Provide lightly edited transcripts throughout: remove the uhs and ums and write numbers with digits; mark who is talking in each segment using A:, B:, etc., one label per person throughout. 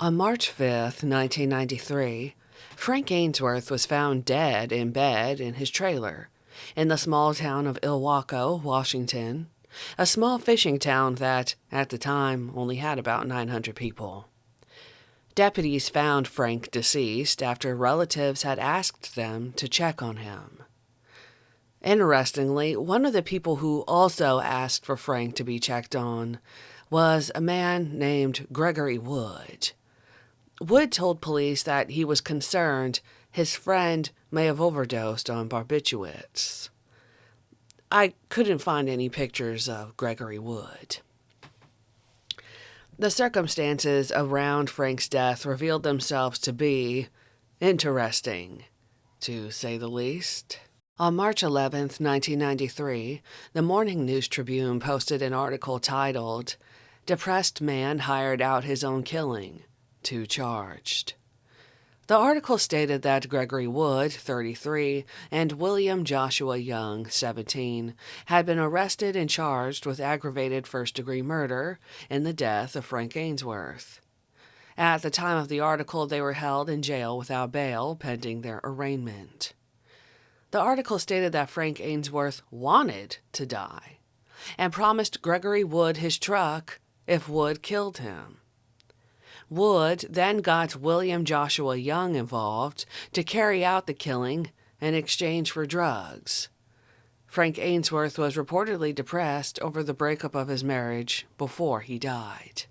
A: On March 5th, 1993, Frank Ainsworth was found dead in bed in his trailer in the small town of Ilwaco, Washington, a small fishing town that, at the time, only had about 900 people. Deputies found Frank deceased after relatives had asked them to check on him. Interestingly, one of the people who also asked for Frank to be checked on was a man named Gregory Wood. Wood told police that he was concerned his friend may have overdosed on barbiturates. I couldn't find any pictures of Gregory Wood. The circumstances around Frank's death revealed themselves to be interesting, to say the least. On March 11th, 1993, the Morning News Tribune posted an article titled, "Depressed Man Hired Out His Own Killing, 2 Charged." The article stated that Gregory Wood, 33, and William Joshua Young, 17, had been arrested and charged with aggravated first-degree murder in the death of Frank Ainsworth. At the time of the article, they were held in jail without bail pending their arraignment. The article stated that Frank Ainsworth wanted to die and promised Gregory Wood his truck if Wood killed him. Wood then got William Joshua Young involved to carry out the killing in exchange for drugs. Frank Ainsworth was reportedly depressed over the breakup of his marriage before he died.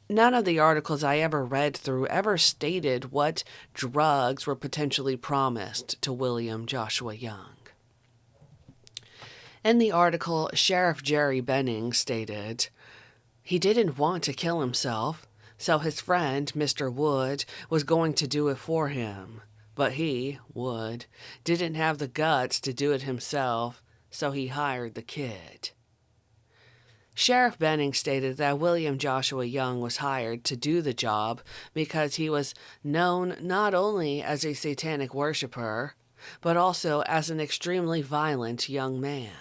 A: None of the articles I ever read through ever stated what drugs were potentially promised to William Joshua Young. In the article, Sheriff Jerry Benning stated, "He didn't want to kill himself, so his friend, Mr. Wood, was going to do it for him. But he, Wood, didn't have the guts to do it himself, so he hired the kid." Sheriff Benning stated that William Joshua Young was hired to do the job because he was known not only as a satanic worshiper, but also as an extremely violent young man.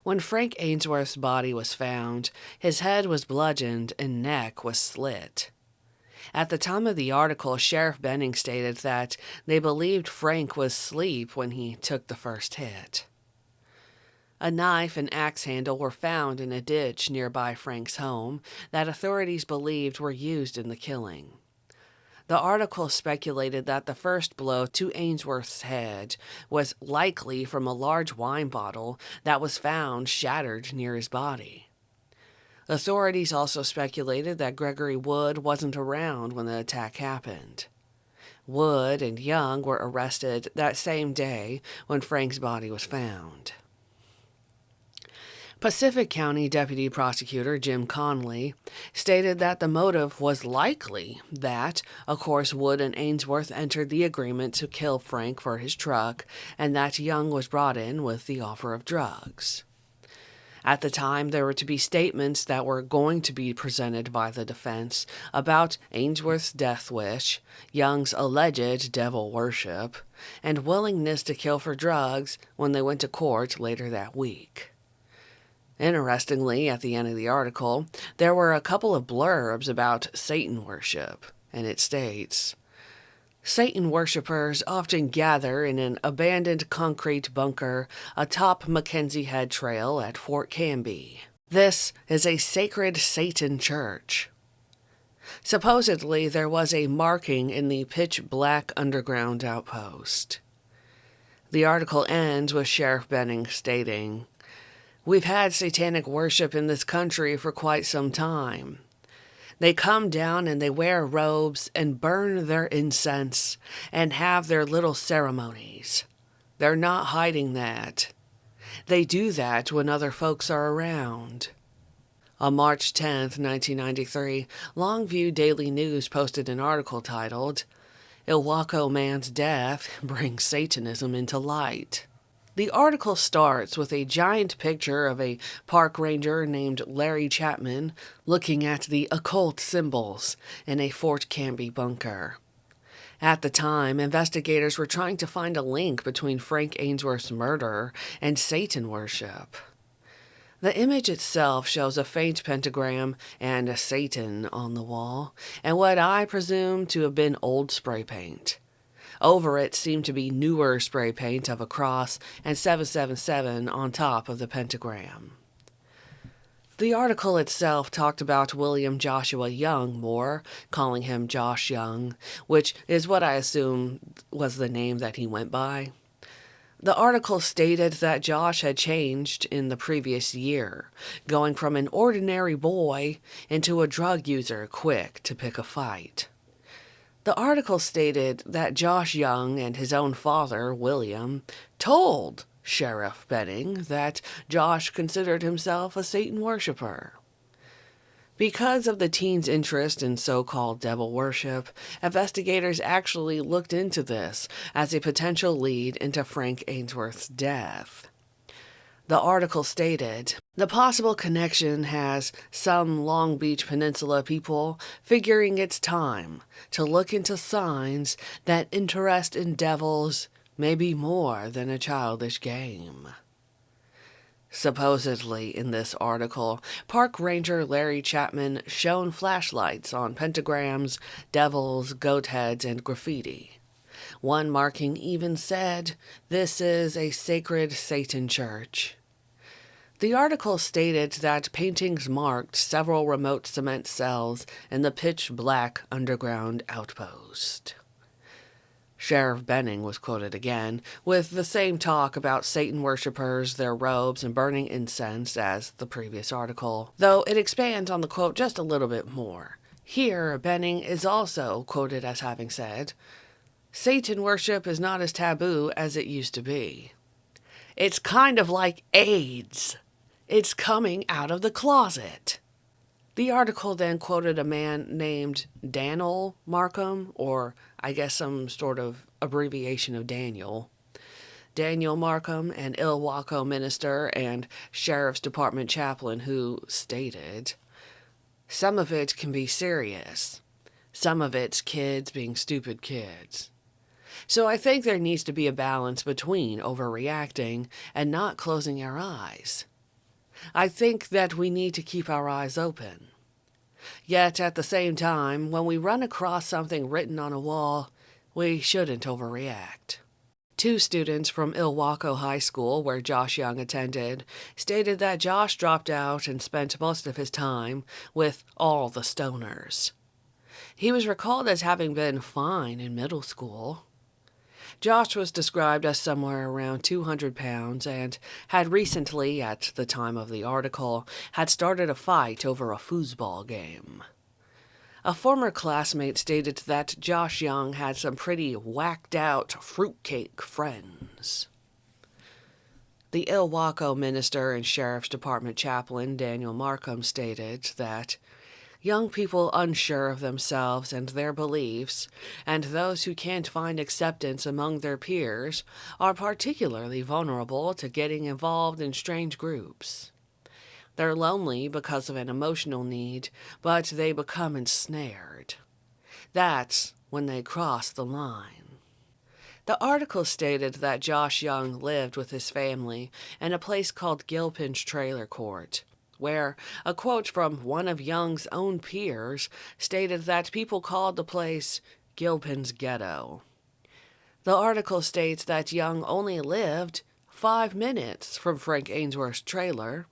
A: When Frank Ainsworth's body was found, his head was bludgeoned and neck was slit. At the time of the article, Sheriff Benning stated that they believed Frank was asleep when he took the first hit. A knife and axe handle were found in a ditch nearby Frank's home that authorities believed were used in the killing. The article speculated that the first blow to Ainsworth's head was likely from a large wine bottle that was found shattered near his body. Authorities also speculated that Gregory Wood wasn't around when the attack happened. Wood and Young were arrested that same day when Frank's body was found. Pacific County Deputy Prosecutor Jim Conley stated that the motive was likely that, of course, Wood and Ainsworth entered the agreement to kill Frank for his truck, and that Young was brought in with the offer of drugs. At the time, there were to be statements that were going to be presented by the defense about Ainsworth's death wish, Young's alleged devil worship, and willingness to kill for drugs when they went to court later that week. Interestingly, at the end of the article, there were a couple of blurbs about Satan worship, and it states, "Satan worshippers often gather in an abandoned concrete bunker atop Mackenzie Head Trail at Fort Canby. This is a sacred Satan church." Supposedly, there was a marking in the pitch-black underground outpost. The article ends with Sheriff Benning stating, "We've had satanic worship in this country for quite some time. They come down and they wear robes and burn their incense and have their little ceremonies. They're not hiding that. They do that when other folks are around." On March 10th, 1993, Longview Daily News posted an article titled, "Ilwaco Man's Death Brings Satanism into Light." The article starts with a giant picture of a park ranger named Larry Chapman looking at the occult symbols in a Fort Canby bunker. At the time, investigators were trying to find a link between Frank Ainsworth's murder and Satan worship. The image itself shows a faint pentagram and a Satan on the wall, and what I presume to have been old spray paint. Over it seemed to be newer spray paint of a cross and 777 on top of the pentagram. The article itself talked about William Joshua Young more, calling him Josh Young, which is what I assume was the name that he went by. The article stated that Josh had changed in the previous year, going from an ordinary boy into a drug user quick to pick a fight. The article stated that Josh Young and his own father, William, told Sheriff Benning that Josh considered himself a Satan worshiper. Because of the teen's interest in so-called devil worship, investigators actually looked into this as a potential lead into Frank Ainsworth's death. The article stated, the possible connection has some Long Beach Peninsula people figuring it's time to look into signs that interest in devils may be more than a childish game. Supposedly, in this article, Park Ranger Larry Chapman shone flashlights on pentagrams, devils, goat heads, and graffiti. One marking even said, "This is a sacred Satan church." The article stated that paintings marked several remote cement cells in the pitch-black underground outpost. Sheriff Benning was quoted again, with the same talk about Satan worshippers, their robes, and burning incense as the previous article, though it expands on the quote just a little bit more. Here, Benning is also quoted as having said, "Satan worship is not as taboo as it used to be. It's kind of like AIDS. It's coming out of the closet." The article then quoted a man named Daniel Markham, or I guess some sort of abbreviation of Daniel. Daniel Markham, an Ilwaco minister and Sheriff's Department chaplain, who stated, "Some of it can be serious. Some of it's kids being stupid kids. So I think there needs to be a balance between overreacting and not closing our eyes. I think that we need to keep our eyes open. Yet at the same time, when we run across something written on a wall, we shouldn't overreact." Two students from Ilwaco High School, where Josh Young attended, stated that Josh dropped out and spent most of his time with all the stoners. He was recalled as having been fine in middle school. Josh was described as somewhere around 200 pounds and had recently, at the time of the article, had started a fight over a foosball game. A former classmate stated that Josh Young had some pretty whacked-out fruitcake friends. The Ilwaco minister and Sheriff's Department chaplain Daniel Markham stated that young people unsure of themselves and their beliefs, and those who can't find acceptance among their peers, are particularly vulnerable to getting involved in strange groups. They're lonely because of an emotional need, but they become ensnared. That's when they cross the line. The article stated that Josh Young lived with his family in a place called Gilpin's Trailer Court, where a quote from one of Young's own peers stated that people called the place Gilpin's Ghetto. The article states that Young only lived 5 minutes from Frank Ainsworth's trailer,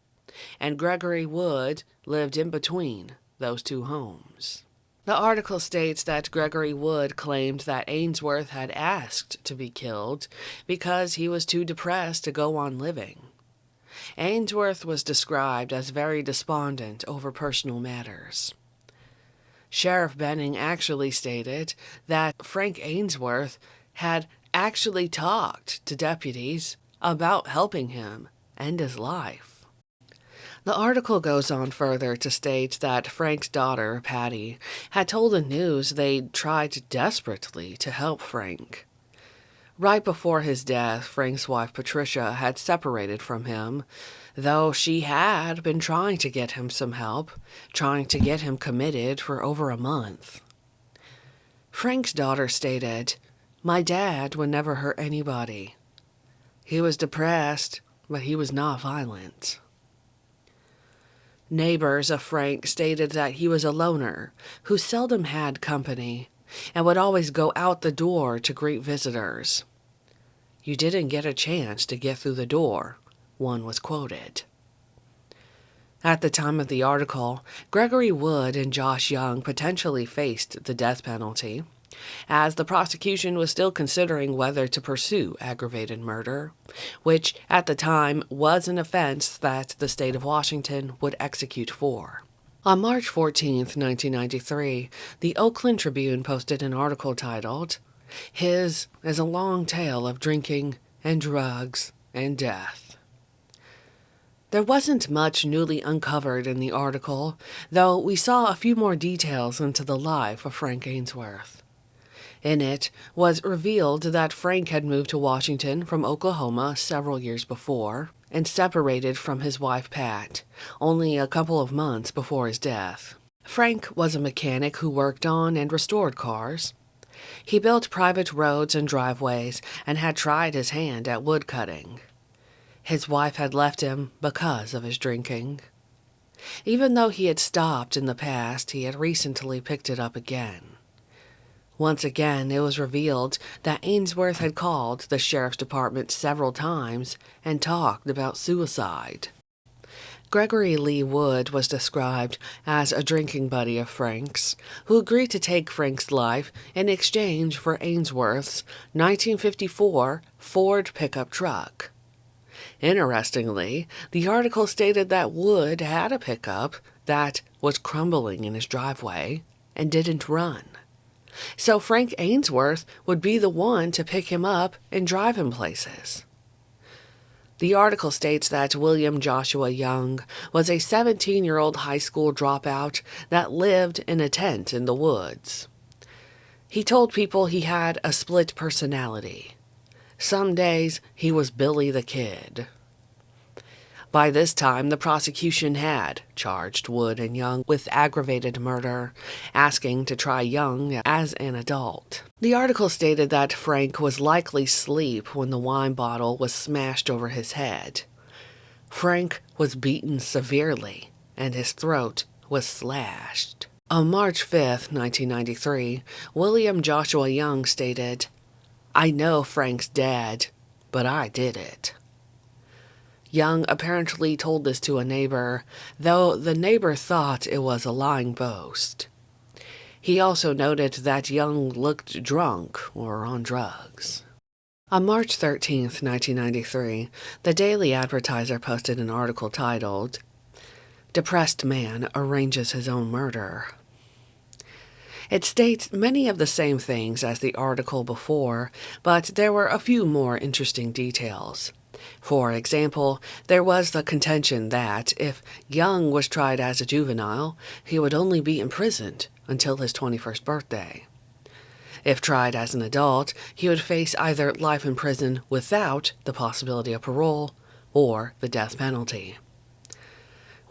A: and Gregory Wood lived in between those two homes. The article states that Gregory Wood claimed that Ainsworth had asked to be killed because he was too depressed to go on living. Ainsworth was described as very despondent over personal matters. Sheriff Benning actually stated that Frank Ainsworth had actually talked to deputies about helping him end his life. The article goes on further to state that Frank's daughter, Patty, had told the news they'd tried desperately to help Frank. Right before his death, Frank's wife Patricia had separated from him, though she had been trying to get him some help, trying to get him committed for over a month. Frank's daughter stated, "My dad would never hurt anybody. He was depressed, but he was not violent." Neighbors of Frank stated that he was a loner who seldom had company and would always go out the door to greet visitors. "You didn't get a chance to get through the door," one was quoted. At the time of the article, Gregory Wood and Josh Young potentially faced the death penalty, as the prosecution was still considering whether to pursue aggravated murder, which at the time was an offense that the state of Washington would execute for. On March 14, 1993, the Oakland Tribune posted an article titled, "His is a long tale of drinking and drugs and death." There wasn't much newly uncovered in the article, though we saw a few more details into the life of Frank Ainsworth. In it was revealed that Frank had moved to Washington from Oklahoma several years before and separated from his wife Pat, only a couple of months before his death. Frank was a mechanic who worked on and restored cars. He built private roads and driveways and had tried his hand at woodcutting. His wife had left him because of his drinking. Even though he had stopped in the past, he had recently picked it up again. Once again, it was revealed that Ainsworth had called the sheriff's department several times and talked about suicide. Gregory Lee Wood was described as a drinking buddy of Frank's, who agreed to take Frank's life in exchange for Ainsworth's 1954 Ford pickup truck. Interestingly, the article stated that Wood had a pickup that was crumbling in his driveway and didn't run. So Frank Ainsworth would be the one to pick him up and drive him places. The article states that William Joshua Young was a 17-year-old high school dropout that lived in a tent in the woods. He told people he had a split personality. Some days he was Billy the Kid. By this time, the prosecution had charged Wood and Young with aggravated murder, asking to try Young as an adult. The article stated that Frank was likely asleep when the wine bottle was smashed over his head. Frank was beaten severely, and his throat was slashed. On March 5, 1993, William Joshua Young stated, "I know Frank's dead, but I did it." Young apparently told this to a neighbor, though the neighbor thought it was a lying boast. He also noted that Young looked drunk or on drugs. On March 13, 1993, the Daily Advertiser posted an article titled, "Depressed Man Arranges His Own Murder." It states many of the same things as the article before, but there were a few more interesting details. For example, there was the contention that if Young was tried as a juvenile, he would only be imprisoned until his 21st birthday. If tried as an adult, he would face either life in prison without the possibility of parole or the death penalty.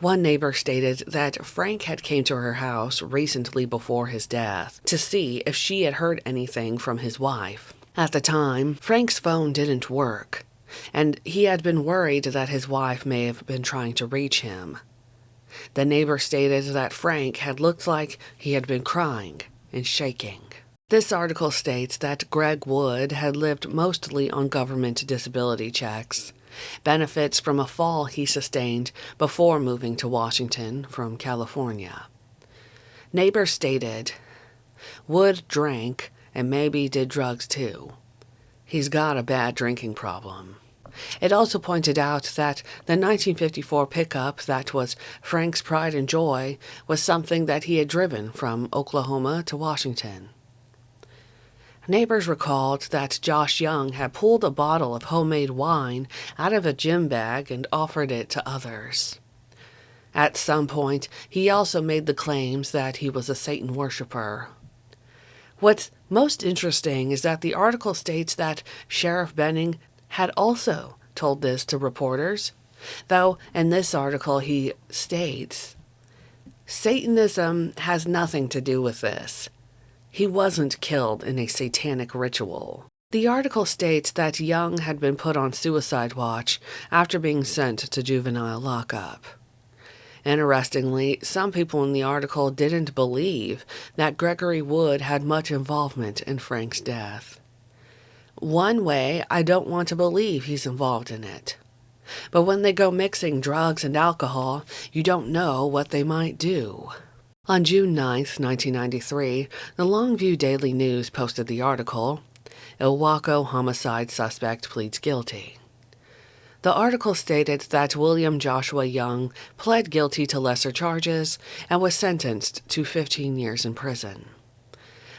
A: One neighbor stated that Frank had came to her house recently before his death to see if she had heard anything from his wife. At the time, Frank's phone didn't work, and he had been worried that his wife may have been trying to reach him. The neighbor stated that Frank had looked like he had been crying and shaking. This article states that Greg Wood had lived mostly on government disability checks, benefits from a fall he sustained before moving to Washington from California. Neighbors stated, "Wood drank and maybe did drugs too. He's got a bad drinking problem." It also pointed out that the 1954 pickup that was Frank's pride and joy was something that he had driven from Oklahoma to Washington. Neighbors recalled that Josh Young had pulled a bottle of homemade wine out of a gym bag and offered it to others. At some point, he also made the claims that he was a Satan worshiper. What's most interesting is that the article states that Sheriff Benning had also told this to reporters, though in this article he states, "Satanism has nothing to do with this. He wasn't killed in a satanic ritual." The article states that Young had been put on suicide watch after being sent to juvenile lockup. Interestingly, some people in the article didn't believe that Gregory Wood had much involvement in Frank's death. One way, I don't want to believe he's involved in it. But when they go mixing drugs and alcohol, you don't know what they might do. On June 9, 1993, the Longview Daily News posted the article, "Ilwaco homicide suspect pleads guilty." The article stated that William Joshua Young pled guilty to lesser charges and was sentenced to 15 years in prison.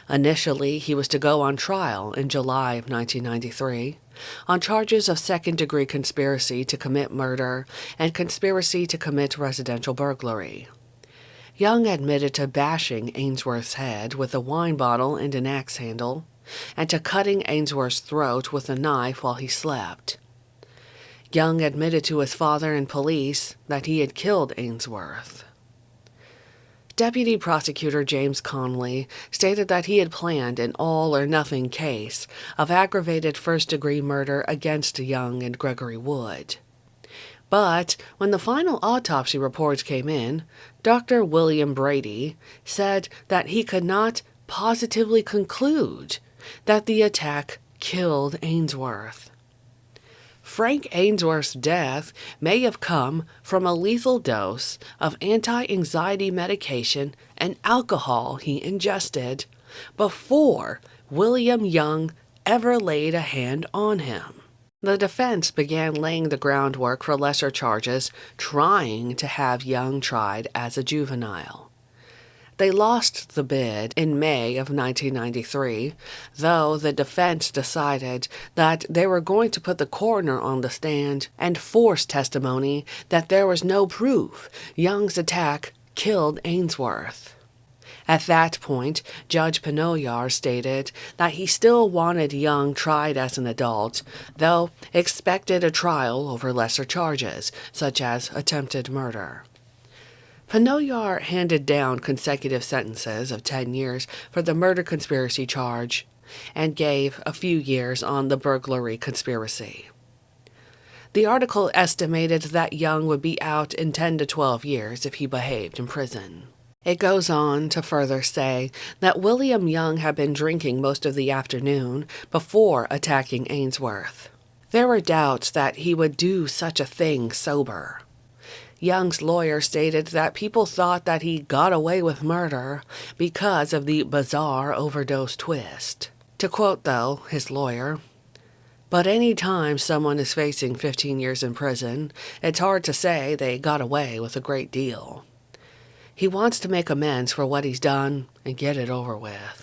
A: Initially, he was to go on trial in July of 1993 on charges of second-degree conspiracy to commit murder and conspiracy to commit residential burglary. Young admitted to bashing Ainsworth's head with a wine bottle and an axe handle, and to cutting Ainsworth's throat with a knife while he slept. Young admitted to his father and police that he had killed Ainsworth. Deputy Prosecutor James Conley stated that he had planned an all-or-nothing case of aggravated first-degree murder against Young and Gregory Wood. But when the final autopsy reports came in, Dr. William Brady said that he could not positively conclude that the attack killed Ainsworth. Frank Ainsworth's death may have come from a lethal dose of anti-anxiety medication and alcohol he ingested before William Young ever laid a hand on him. The defense began laying the groundwork for lesser charges, trying to have Young tried as a juvenile. They lost the bid in May of 1993, though the defense decided that they were going to put the coroner on the stand and force testimony that there was no proof Young's attack killed Ainsworth. At that point, Judge Penoyar stated that he still wanted Young tried as an adult, though expected a trial over lesser charges, such as attempted murder. Penoyar handed down consecutive sentences of 10 years for the murder conspiracy charge and gave a few years on the burglary conspiracy. The article estimated that Young would be out in 10 to 12 years if he behaved in prison. It goes on to further say that William Young had been drinking most of the afternoon before attacking Ainsworth. There were doubts that he would do such a thing sober. Young's lawyer stated that people thought that he got away with murder because of the bizarre overdose twist. To quote, though, his lawyer, "But any time someone is facing 15 years in prison, it's hard to say they got away with a great deal. He wants to make amends for what he's done and get it over with."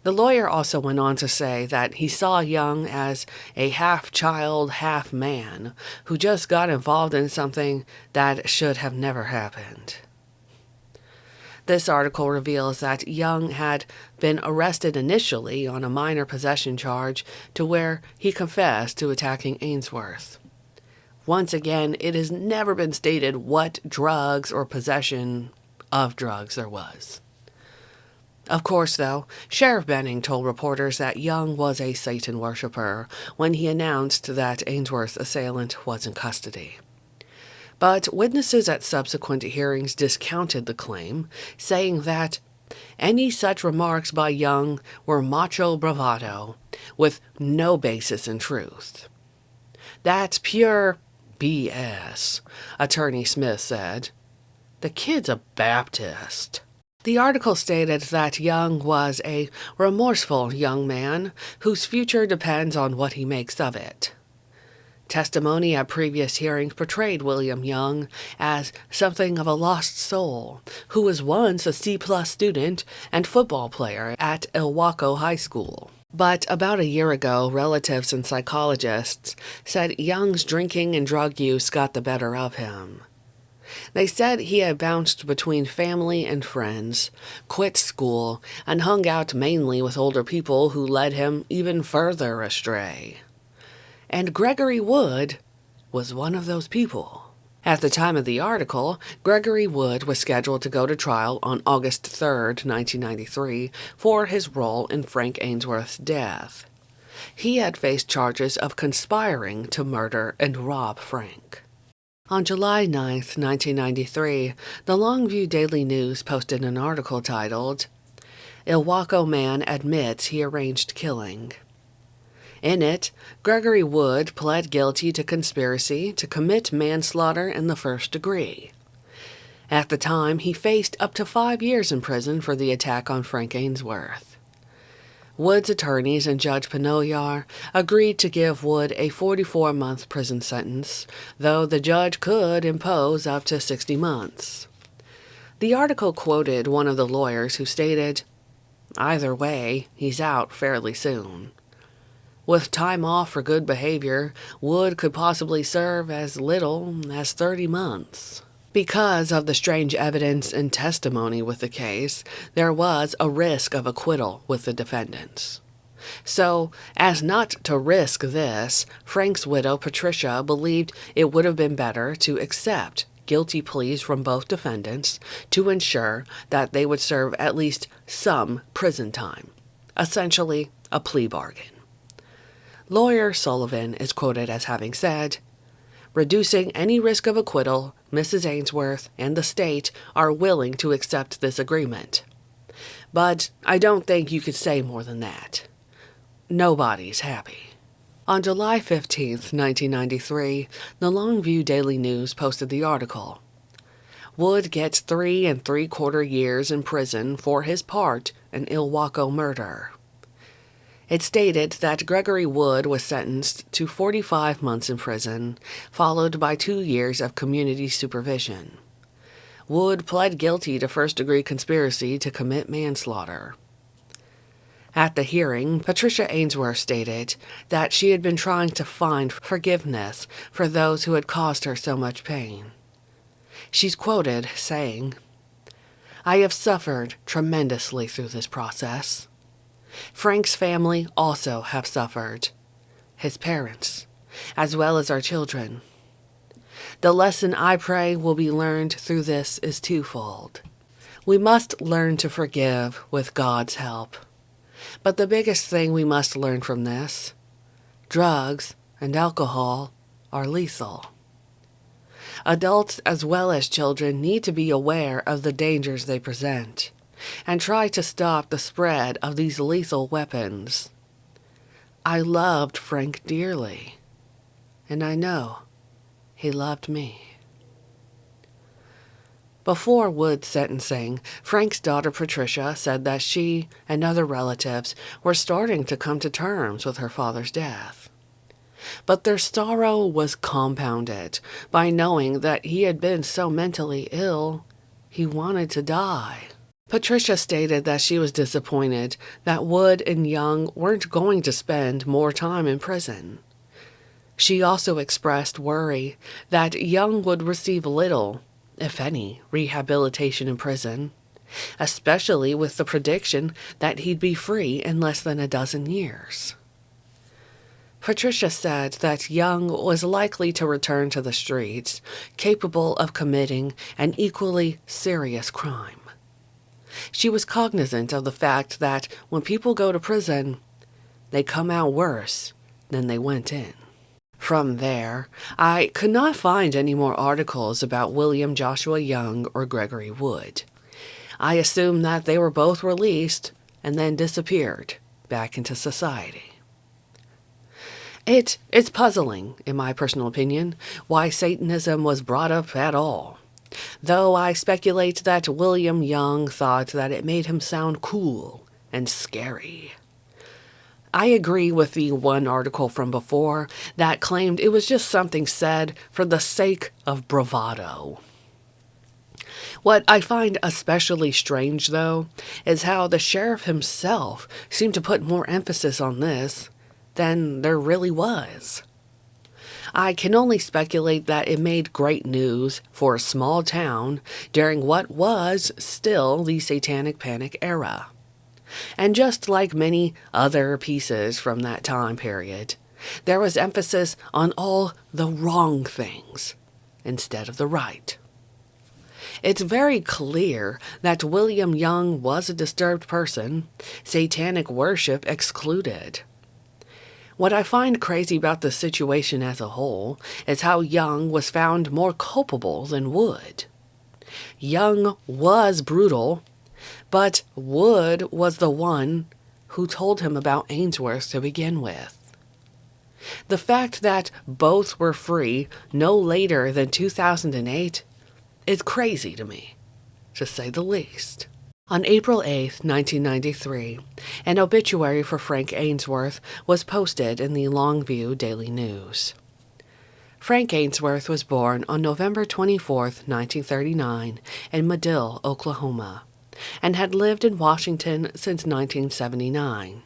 A: The lawyer also went on to say that he saw Young as a half-child, half-man who just got involved in something that should have never happened. This article reveals that Young had been arrested initially on a minor possession charge to where he confessed to attacking Ainsworth. Once again, it has never been stated what drugs or possession of drugs there was. Of course, though, Sheriff Benning told reporters that Young was a Satan worshiper when he announced that Ainsworth's assailant was in custody. But witnesses at subsequent hearings discounted the claim, saying that any such remarks by Young were macho bravado, with no basis in truth. "That's pure BS," Attorney Smith said. "The kid's a Baptist." The article stated that Young was a remorseful young man whose future depends on what he makes of it. Testimony at previous hearings portrayed William Young as something of a lost soul who was once a C-plus student and football player at Ilwaco High School. But about a year ago, relatives and psychologists said Young's drinking and drug use got the better of him. They said he had bounced between family and friends, quit school, and hung out mainly with older people who led him even further astray. And Gregory Wood was one of those people. At the time of the article, Gregory Wood was scheduled to go to trial on August 3, 1993, for his role in Frank Ainsworth's death. He had faced charges of conspiring to murder and rob Frank. On July 9th, 1993, the Longview Daily News posted an article titled, "Ilwaco Man Admits He Arranged Killing." In it, Gregory Wood pled guilty to conspiracy to commit manslaughter in the first degree. At the time, he faced up to 5 years in prison for the attack on Frank Ainsworth. Wood's attorneys and Judge Penoyar agreed to give Wood a 44-month prison sentence, though the judge could impose up to 60 months. The article quoted one of the lawyers who stated, "Either way, he's out fairly soon. With time off for good behavior, Wood could possibly serve as little as 30 months." Because of the strange evidence and testimony with the case, there was a risk of acquittal with the defendants. So, as not to risk this, Frank's widow, Patricia, believed it would have been better to accept guilty pleas from both defendants to ensure that they would serve at least some prison time, essentially a plea bargain. Lawyer Sullivan is quoted as having said, "Reducing any risk of acquittal, Mrs. Ainsworth and the state are willing to accept this agreement. But I don't think you could say more than that. Nobody's happy." On July 15th, 1993, the Longview Daily News posted the article, "Wood gets 3 3/4 years in prison for his part in Ilwaco murder." It stated that Gregory Wood was sentenced to 45 months in prison, followed by 2 years of community supervision. Wood pled guilty to first-degree conspiracy to commit manslaughter. At the hearing, Patricia Ainsworth stated that she had been trying to find forgiveness for those who had caused her so much pain. She's quoted saying, "I have suffered tremendously through this process. Frank's family also have suffered, his parents, as well as our children. The lesson I pray will be learned through this is twofold. We must learn to forgive with God's help. But the biggest thing we must learn from this, drugs and alcohol are lethal. Adults as well as children need to be aware of the dangers they present and try to stop the spread of these lethal weapons. I loved Frank dearly, and I know he loved me." Before Wood's sentencing, Frank's daughter Patricia said that she and other relatives were starting to come to terms with her father's death. But their sorrow was compounded by knowing that he had been so mentally ill, he wanted to die. Patricia stated that she was disappointed that Wood and Young weren't going to spend more time in prison. She also expressed worry that Young would receive little, if any, rehabilitation in prison, especially with the prediction that he'd be free in less than a dozen years. Patricia said that Young was likely to return to the streets, capable of committing an equally serious crime. She was cognizant of the fact that when people go to prison, they come out worse than they went in. From there, I could not find any more articles about William Joshua Young or Gregory Wood. I assumed that they were both released and then disappeared back into society. It's puzzling, in my personal opinion, why Satanism was brought up at all. Though I speculate that William Young thought that it made him sound cool and scary. I agree with the one article from before that claimed it was just something said for the sake of bravado. What I find especially strange, though, is how the sheriff himself seemed to put more emphasis on this than there really was. I can only speculate that it made great news for a small town during what was still the Satanic Panic era. And just like many other pieces from that time period, there was emphasis on all the wrong things instead of the right. It's very clear that William Young was a disturbed person, satanic worship excluded. What I find crazy about the situation as a whole is how Young was found more culpable than Wood. Young was brutal, but Wood was the one who told him about Ainsworth to begin with. The fact that both were free no later than 2008 is crazy to me, to say the least. On April 8, 1993, an obituary for Frank Ainsworth was posted in the Longview Daily News. Frank Ainsworth was born on November 24, 1939, in Madill, Oklahoma, and had lived in Washington since 1979.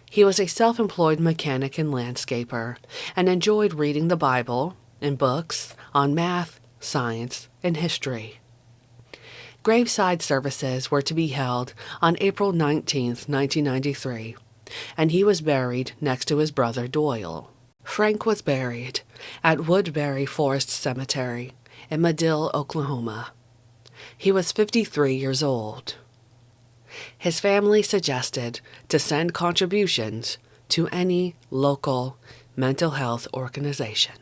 A: He was a self-employed mechanic and landscaper, and enjoyed reading the Bible and books on math, science, and history. Graveside services were to be held on April 19, 1993, and he was buried next to his brother Doyle. Frank was buried at Woodbury Forest Cemetery in Madill, Oklahoma. He was 53 years old. His family suggested to send contributions to any local mental health organization.